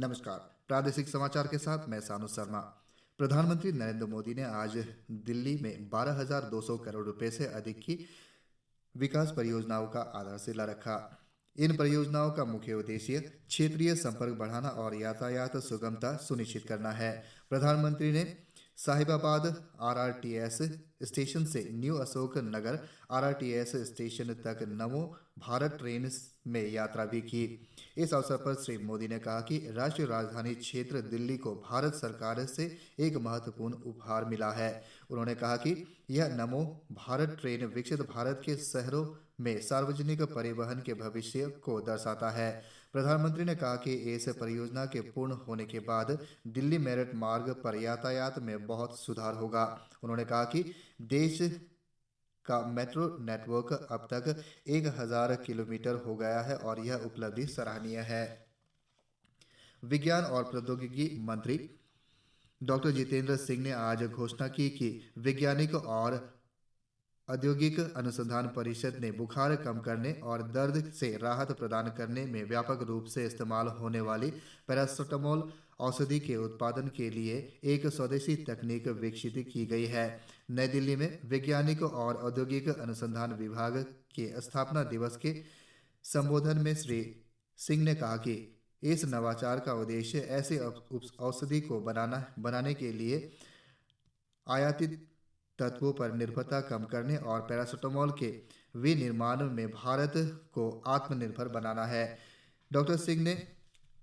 नमस्कार। प्रादेशिक समाचार के साथ मैं सानु शर्मा। प्रधानमंत्री नरेंद्र मोदी ने आज दिल्ली में 12,200 करोड़ रुपए से अधिक की विकास परियोजनाओं का आधारशिला रखा। इन परियोजनाओं का मुख्य उद्देश्य क्षेत्रीय संपर्क बढ़ाना और यातायात सुगमता सुनिश्चित करना है। प्रधानमंत्री ने साहिबाबाद आरआरटीएस स्टेशन से new Ashok Nagar RRTS station तक नमो भारत ट्रेन में यात्रा भी की। इस अवसर पर श्री मोदी ने कहा कि राष्ट्रीय राजधानी क्षेत्र दिल्ली को भारत सरकार से एक महत्वपूर्ण उपहार मिला है। उन्होंने कहा कि यह नमो भारत ट्रेन विकसित भारत के शहरों में सार्वजनिक परिवहन के भविष्य को दर्शाता है। प्रधानमंत्री ने कहा कि इस परियोजना के पूर्ण होने के बाद दिल्ली मेरठ मार्ग पर यातायात में बहुत सुधार होगा। उन्होंने कहा कि देश का मेट्रो नेटवर्क अब तक 1,000 किलोमीटर हो गया है और यह उपलब्धि सराहनीय है। विज्ञान और प्रौद्योगिकी मंत्री डॉक्टर जितेंद्र सिंह ने आज घोषणा की कि वैज्ञानिक और औद्योगिक अनुसंधान परिषद ने बुखार कम करने और दर्द से राहत प्रदान करने में व्यापक रूप से इस्तेमाल होने वाली पैरासिटामोल औषधि के उत्पादन के लिए एक स्वदेशी तकनीक विकसित की गई है। नई दिल्ली में वैज्ञानिक और औद्योगिक अनुसंधान विभाग के स्थापना दिवस के संबोधन में श्री सिंह ने कहा कि इस नवाचार का उद्देश्य ऐसे औषधि को बनाने के लिए आयातित तत्वों पर निर्भरता कम करने और पैरासिटामोल के विनिर्माण में भारत को आत्मनिर्भर बनाना है। डॉक्टर सिंह ने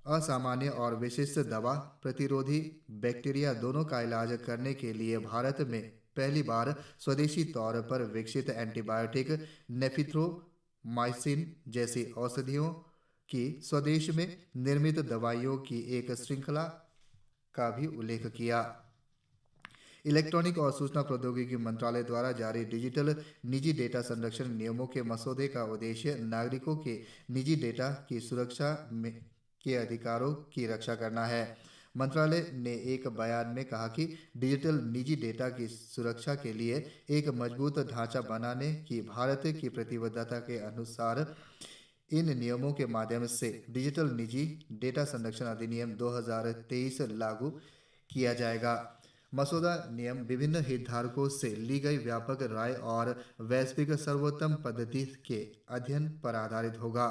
असामान्य और विशिष्ट दवा प्रतिरोधी बैक्टीरिया दोनों का इलाज करने के लिए भारत में पहली बार स्वदेशी तौर पर विकसित एंटीबायोटिक नेफिथ्रोमाइसिन जैसी औषधियों की स्वदेश में निर्मित दवाइयों की एक श्रृंखला का भी उल्लेख किया। इलेक्ट्रॉनिक और सूचना प्रौद्योगिकी मंत्रालय द्वारा जारी डिजिटल निजी डेटा संरक्षण नियमों के मसौदे का उद्देश्य नागरिकों के निजी डेटा की सुरक्षा के अधिकारों की रक्षा करना है। मंत्रालय ने एक बयान में कहा कि डिजिटल निजी डेटा की सुरक्षा के लिए एक मजबूत ढांचा बनाने की भारत की प्रतिबद्धता के अनुसार इन नियमों के माध्यम से डिजिटल निजी डेटा संरक्षण अधिनियम 2023 लागू किया जाएगा। मसौदा नियम विभिन्न हितधारकों से ली गई व्यापक राय और वैश्विक सर्वोत्तम पद्धति के अध्ययन पर आधारित होगा।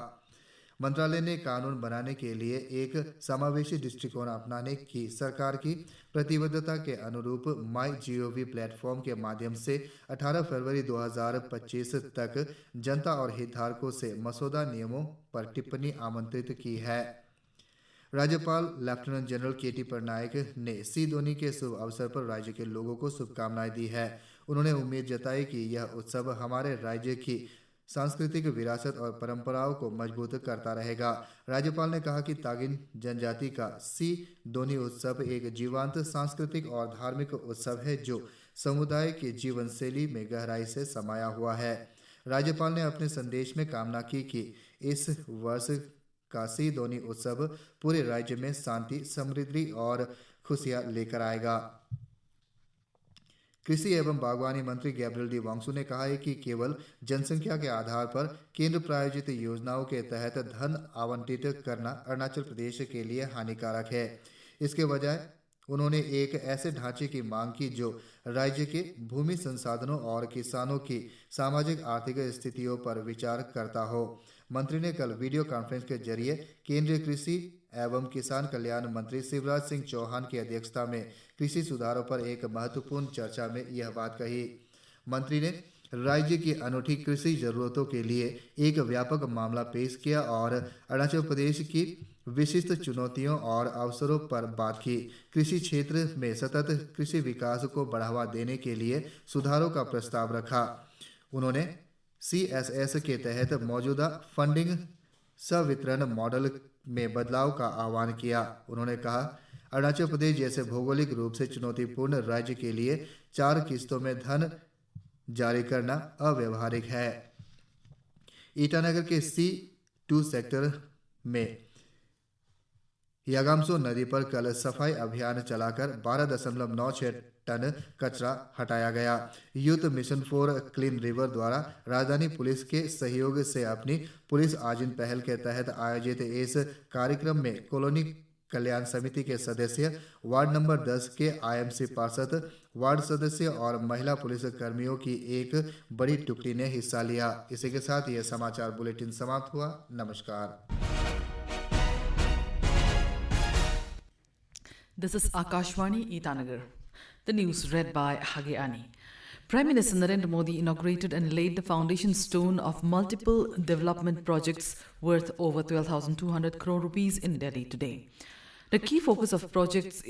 मंत्रालय ने कानून बनाने के लिए एक समावेशी दृष्टिकोण अपनाने की सरकार की प्रतिबद्धता के अनुरूप MyGov प्लेटफॉर्म के माध्यम से 18 फरवरी 2025 तक जनता और हितधारकों से मसौदा नियमों पर टिप्पणी आमंत्रित की है। राज्यपाल लेफ्टिनेंट जनरल केटी पटनायक ने सी दोन्यी के शुभ अवसर पर राज्य के लोगों को शुभकामनाएं दी है। उन्होंने उम्मीद जताई कि यह उत्सव हमारे राज्य की सांस्कृतिक विरासत और परंपराओं को मजबूत करता रहेगा। राज्यपाल ने कहा कि तागिन जनजाति का सी दोन्यी उत्सव एक जीवंत सांस्कृतिक और धार्मिक उत्सव है जो समुदाय के जीवन शैली में गहराई से समाया हुआ है। राज्यपाल ने अपने संदेश में कामना की कि इस वर्ष का सी दोन्यी उत्सव पूरे राज्य में शांति, समृद्धि और खुशियां लेकर आएगा। कृषि एवं बागवानी मंत्री गैब्रियल डी वांगसू ने कहा है कि केवल जनसंख्या के आधार पर केंद्र प्रायोजित योजनाओं के तहत धन आवंटित करना अरुणाचल प्रदेश के लिए हानिकारक है। इसके बजाय उन्होंने एक ऐसे ढांचे की मांग की जो राज्य के भूमि संसाधनों और किसानों की सामाजिक आर्थिक स्थितियों पर विचार करता हो। मंत्री ने कल वीडियो कॉन्फ्रेंस के जरिए केंद्रीय कृषि एवं किसान कल्याण मंत्री शिवराज सिंह चौहान की अध्यक्षता में कृषि सुधारों पर एक महत्वपूर्ण चर्चा में यह बात कही। मंत्री ने राज्य की अनूठी कृषि जरूरतों के लिए एक व्यापक मामला पेश किया और अरुणाचल प्रदेश की विशिष्ट चुनौतियों और अवसरों पर बात की। कृषि क्षेत्र में सतत कृषि विकास को बढ़ावा देने के लिए सुधारों का प्रस्ताव रखा। उन्होंने CSS के तहत मौजूदा फंडिंग संवितरण मॉडल में बदलाव का आह्वान किया। उन्होंने कहा अरुणाचल प्रदेश जैसे भौगोलिक रूप से चुनौतीपूर्ण राज्य के लिए 4 किस्तों में धन जारी करना अव्यावहारिक है। ईटानगर के C2 सेक्टर में यागामसो नदी पर कल सफाई अभियान चलाकर 12.96 टन कचरा हटाया गया। Youth mission for clean river द्वारा राजधानी पुलिस के सहयोग से अपनी पुलिस आजीन पहल के तहत आयोजित इस कार्यक्रम में कॉलोनी कल्याण समिति के सदस्य, वार्ड नंबर 10 के आईएमसी पार्षद, वार्ड सदस्य और महिला पुलिस कर्मियों की एक बड़ी टुकड़ी ने हिस्सा लिया। इसी के साथ यह समाचार बुलेटिन समाप्त हुआ। नमस्कार। This is Akashvani Itanagar. The news read by Hage Ani. Prime Minister Narendra Modi inaugurated and laid the foundation stone of multiple development projects worth over 12,200 crore rupees in Delhi today. The key focus of projects